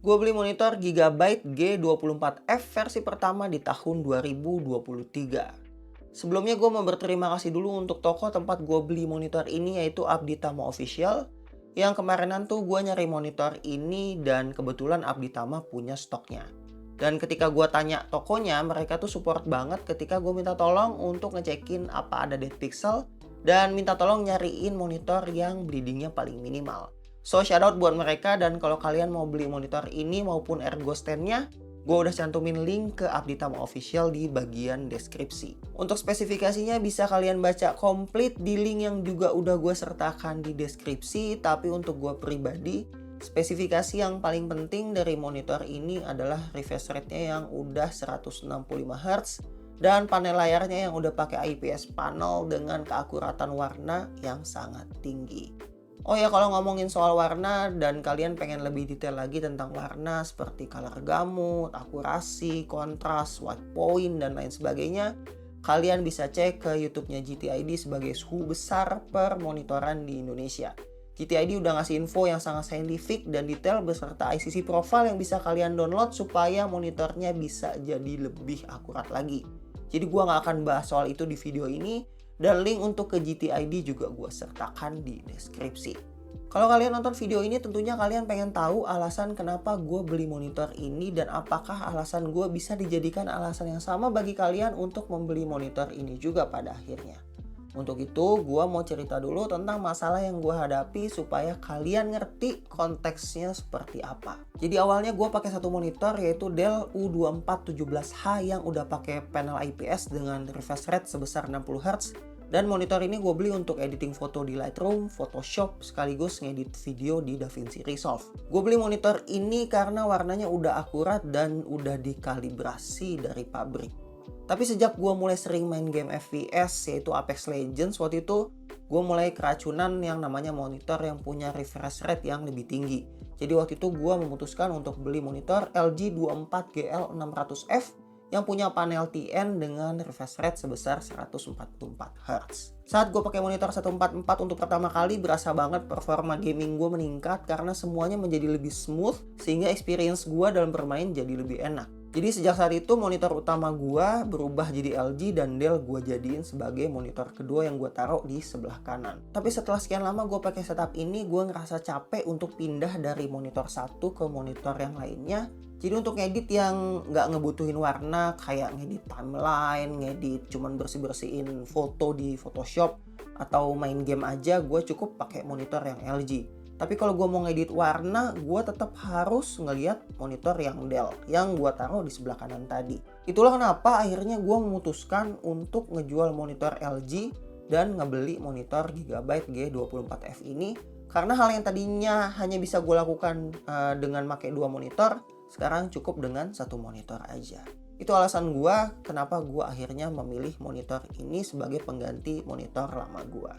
Gue beli monitor Gigabyte G24F versi pertama di tahun 2023. Sebelumnya gue mau berterima kasih dulu untuk toko tempat gue beli monitor ini, yaitu Abditama Official. Yang kemarinan tuh gue nyari monitor ini dan kebetulan Abditama punya stoknya. Dan ketika gue tanya tokonya, mereka tuh support banget ketika gue minta tolong untuk ngecekin apa ada dead pixel dan minta tolong nyariin monitor yang bleedingnya paling minimal. So shoutout buat mereka, dan kalau kalian mau beli monitor ini maupun Ergo stand-nya, gue udah cantumin link ke Abditama Official di bagian deskripsi. Untuk spesifikasinya bisa kalian baca komplit di link yang juga udah gue sertakan di deskripsi, tapi untuk gue pribadi, spesifikasi yang paling penting dari monitor ini adalah refresh rate-nya yang udah 165 Hz dan panel layarnya yang udah pakai IPS panel dengan keakuratan warna yang sangat tinggi. Oh ya, kalau ngomongin soal warna dan kalian pengen lebih detail lagi tentang warna seperti color gamut, akurasi, kontras, white point, dan lain sebagainya, kalian bisa cek ke YouTube-nya GTID sebagai suhu besar per monitoran di Indonesia. GTID udah ngasih info yang sangat saintifik dan detail beserta ICC profile yang bisa kalian download supaya monitornya bisa jadi lebih akurat lagi. Jadi gua nggak akan bahas soal itu di video ini, dan link untuk ke GTID juga gue sertakan di deskripsi. Kalau kalian nonton video ini tentunya kalian pengen tahu alasan kenapa gue beli monitor ini dan apakah alasan gue bisa dijadikan alasan yang sama bagi kalian untuk membeli monitor ini juga pada akhirnya. Untuk itu gue mau cerita dulu tentang masalah yang gue hadapi supaya kalian ngerti konteksnya seperti apa. Jadi awalnya gue pakai satu monitor, yaitu Dell U2417H yang udah pakai panel IPS dengan refresh rate sebesar 60 Hz. Dan monitor ini gue beli untuk editing foto di Lightroom, Photoshop, sekaligus ngedit video di DaVinci Resolve. Gue beli monitor ini karena warnanya udah akurat dan udah dikalibrasi dari pabrik. Tapi sejak gue mulai sering main game FPS, yaitu Apex Legends, waktu itu gue mulai keracunan yang namanya monitor yang punya refresh rate yang lebih tinggi. Jadi waktu itu gue memutuskan untuk beli monitor LG 24GL600F yang punya panel TN dengan refresh rate sebesar 144 Hz. Saat gue pakai monitor 144 untuk pertama kali, berasa banget performa gaming gue meningkat karena semuanya menjadi lebih smooth, sehingga experience gue dalam bermain jadi lebih enak. Jadi sejak saat itu monitor utama gue berubah jadi LG dan Dell gue jadiin sebagai monitor kedua yang gue taruh di sebelah kanan. Tapi setelah sekian lama gue pakai setup ini, gue ngerasa capek untuk pindah dari monitor satu ke monitor yang lainnya. Jadi untuk ngedit yang nggak ngebutuhin warna, kayak ngedit timeline, ngedit cuman bersih-bersihin foto di Photoshop, atau main game aja, gue cukup pakai monitor yang LG. Tapi kalau gue mau ngedit warna, gue tetap harus ngeliat monitor yang Dell yang gue taruh di sebelah kanan tadi. Itulah kenapa akhirnya gue memutuskan untuk ngejual monitor LG dan ngebeli monitor Gigabyte G24F ini. Karena hal yang tadinya hanya bisa gue lakukan dengan pakai dua monitor, sekarang cukup dengan satu monitor aja. Itu alasan gue kenapa gue akhirnya memilih monitor ini sebagai pengganti monitor lama gue.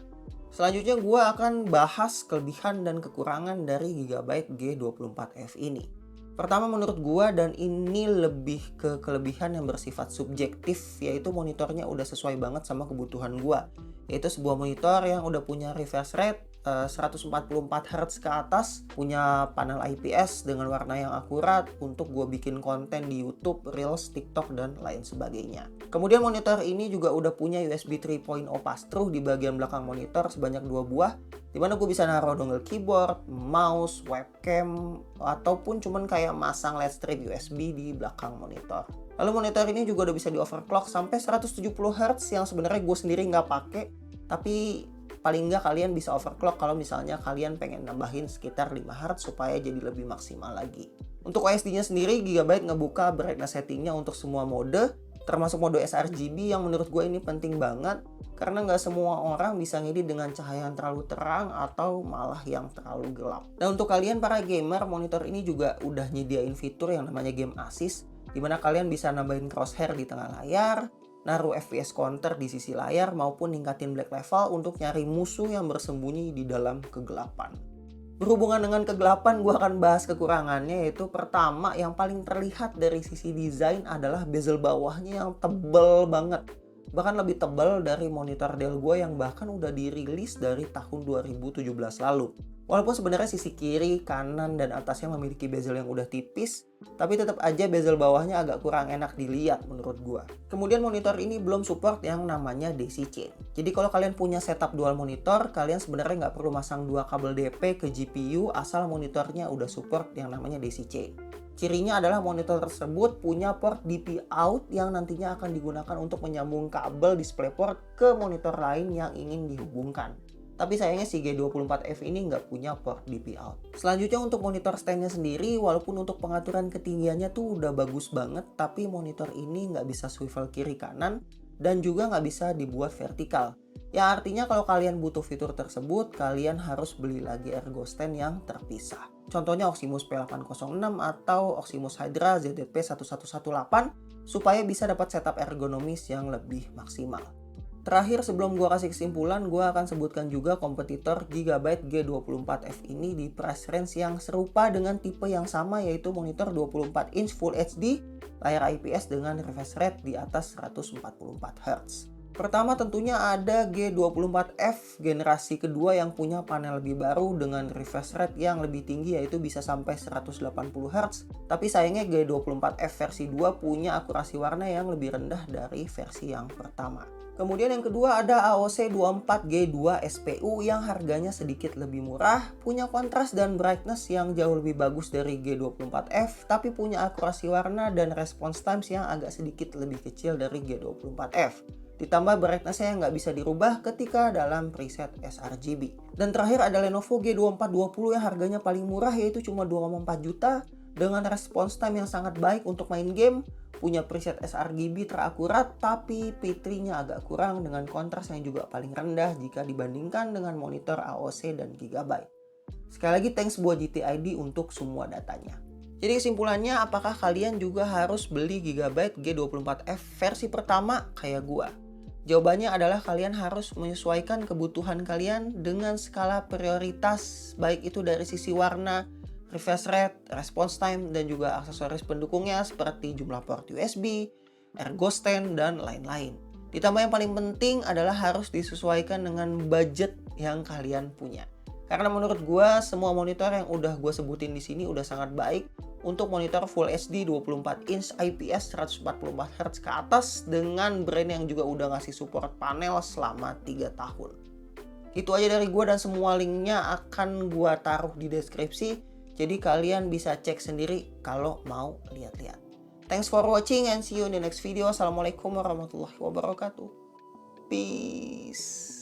Selanjutnya gue akan bahas kelebihan dan kekurangan dari Gigabyte G24F ini. Pertama menurut gue, dan ini lebih ke kelebihan yang bersifat subjektif, yaitu monitornya udah sesuai banget sama kebutuhan gue. Yaitu sebuah monitor yang udah punya refresh rate 144 Hz ke atas, punya panel IPS dengan warna yang akurat untuk gue bikin konten di YouTube, Reels, TikTok, dan lain sebagainya. Kemudian monitor ini juga udah punya USB 3.0 pass-through di bagian belakang monitor sebanyak 2 buah, dimana gue bisa naruh dongle keyboard, mouse, webcam, ataupun cuman kayak masang LED strip USB di belakang monitor. Lalu monitor ini juga udah bisa di overclock sampai 170 Hz yang sebenarnya gue sendiri nggak pakai, tapi paling nggak kalian bisa overclock kalau misalnya kalian pengen nambahin sekitar 5 Hz supaya jadi lebih maksimal lagi. Untuk OSD-nya sendiri, Gigabyte ngebuka brightness settingnya untuk semua mode, termasuk mode sRGB yang menurut gue ini penting banget karena nggak semua orang bisa ngedit dengan cahaya yang terlalu terang atau malah yang terlalu gelap. Dan untuk kalian para gamer, monitor ini juga udah nyediain fitur yang namanya game assist, dimana kalian bisa nambahin crosshair di tengah layar, naruh FPS counter di sisi layar, maupun ningkatin black level untuk nyari musuh yang bersembunyi di dalam kegelapan. Berhubungan dengan kegelapan, gue akan bahas kekurangannya, yaitu pertama yang paling terlihat dari sisi desain adalah bezel bawahnya yang tebel banget. Bahkan lebih tebal dari monitor Dell gue yang bahkan udah dirilis dari tahun 2017 lalu. Walaupun sebenarnya sisi kiri, kanan, dan atasnya memiliki bezel yang udah tipis, tapi tetap aja bezel bawahnya agak kurang enak dilihat menurut gua. Kemudian monitor ini belum support yang namanya daisy chain. Jadi kalau kalian punya setup dual monitor, kalian sebenarnya nggak perlu masang dua kabel DP ke GPU asal monitornya udah support yang namanya daisy chain. Cirinya adalah monitor tersebut punya port DP out yang nantinya akan digunakan untuk menyambung kabel DisplayPort ke monitor lain yang ingin dihubungkan. Tapi sayangnya si G24F ini nggak punya port DP out. Selanjutnya untuk monitor standnya sendiri, walaupun untuk pengaturan ketinggiannya tuh udah bagus banget, tapi monitor ini nggak bisa swivel kiri kanan dan juga nggak bisa dibuat vertikal. Ya artinya kalau kalian butuh fitur tersebut, kalian harus beli lagi ergo stand yang terpisah. Contohnya Oximus P806 atau Oximus Hydra ZZP1118 supaya bisa dapat setup ergonomis yang lebih maksimal. Terakhir sebelum gua kasih kesimpulan, gua akan sebutkan juga kompetitor Gigabyte G24F ini di price range yang serupa dengan tipe yang sama, yaitu monitor 24 inch Full HD, layar IPS dengan refresh rate di atas 144 Hz. Pertama tentunya ada G24F generasi kedua yang punya panel lebih baru dengan refresh rate yang lebih tinggi, yaitu bisa sampai 180 Hz. Tapi sayangnya G24F versi 2 punya akurasi warna yang lebih rendah dari versi yang pertama. Kemudian yang kedua ada AOC 24G2 SPU yang harganya sedikit lebih murah, punya kontras dan brightness yang jauh lebih bagus dari G24F, tapi punya akurasi warna dan response times yang agak sedikit lebih kecil dari G24F. Ditambah brightness-nya yang nggak bisa dirubah ketika dalam preset sRGB. Dan terakhir ada Lenovo G2420 yang harganya paling murah, yaitu cuma 2,4 juta dengan response time yang sangat baik untuk main game, punya preset sRGB terakurat, tapi P3-nya agak kurang dengan kontras yang juga paling rendah jika dibandingkan dengan monitor AOC dan Gigabyte. Sekali lagi thanks buat GTID untuk semua datanya. Jadi kesimpulannya, apakah kalian juga harus beli Gigabyte G24F versi pertama kayak gua? Jawabannya adalah kalian harus menyesuaikan kebutuhan kalian dengan skala prioritas, baik itu dari sisi warna, refresh rate, response time, dan juga aksesoris pendukungnya seperti jumlah port USB, ergo stand, dan lain-lain. Ditambah yang paling penting adalah harus disesuaikan dengan budget yang kalian punya. Karena menurut gue, semua monitor yang udah gue sebutin di sini udah sangat baik untuk monitor Full HD 24 inch IPS 144 Hz ke atas dengan brand yang juga udah ngasih support panel selama 3 tahun. Itu aja dari gue dan semua linknya akan gue taruh di deskripsi. Jadi kalian bisa cek sendiri kalau mau lihat-lihat. Thanks for watching and see you in the next video. Assalamualaikum warahmatullahi wabarakatuh. Peace.